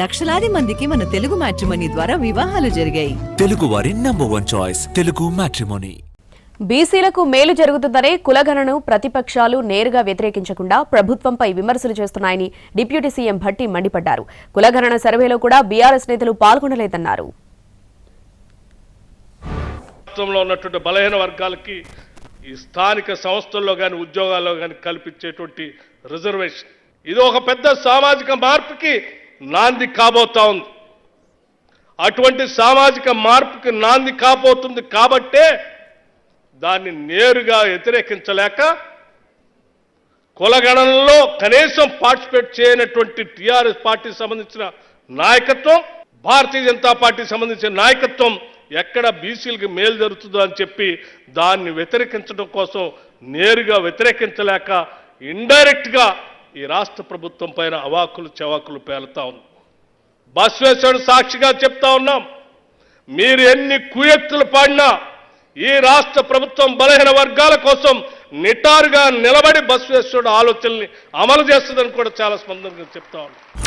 లక్షలాది మందికి మన తెలుగు మ్యాట్రిమోనీ ద్వారా వివాహాలు జరిగాయి. తెలుగు వారి నంబర్ 1 చాయిస్ తెలుగు మ్యాట్రిమోనీ. బీసీలకు మేలు జరుగుతుందనే కులగణను ప్రతిపక్షాలు నేరుగా వ్యతిరేకించకుండా ప్రభుత్వంపై విమర్శలు చేస్తున్నాయని డిప్యూటీ సీఎం భట్టి మండిపడ్డారు. కులగణన సర్వేలో కూడా బీఆర్ఎస్ నేతలు పాల్గొనలేదన్నారు. రాష్ట్రంలో ఉన్నటువంటి బలహీన వర్గాలకి ఈ స్థానిక సంస్థల్లో కానీ ఉద్యోగాల్లో కానీ కల్పించేటువంటి రిజర్వేషన్ ఇది ఒక పెద్ద సామాజిక మార్పుకి నాంది కాబోతా ఉంది. అటువంటి సామాజిక మార్పుకి నాంది కాబోతుంది కాబట్టే దాన్ని నేరుగా వ్యతిరేకించలేక కులగణనలో కనీసం పార్టిసిపేట్ చేయనటువంటి టీఆర్ఎస్ పార్టీకి సంబంధించిన నాయకత్వం, భారతీయ జనతా పార్టీకి సంబంధించిన నాయకత్వం ఎక్కడ బీసీలకు మేలు జరుగుతుందో అని చెప్పి దాన్ని వ్యతిరేకించడం కోసం నేరుగా వ్యతిరేకించలేక ఇండైరెక్ట్గా ఈ రాష్ట్ర ప్రభుత్వం పైన అవాకులు చవాకులు పేలుతా ఉంది. బసవేశ్వరుడు సాక్షిగా చెప్తా ఉన్నాం, మీరు ఎన్ని కుయెత్తులు పాడినా ఈ రాష్ట్ర ప్రభుత్వం బలహీన వర్గాల కోసం నిటారుగా నిలబడి బసవేశ్వరుడు ఆలోచనల్ని అమలు చేస్తుందని కూడా చాలా స్పందనగా చెప్తా ఉన్నాం.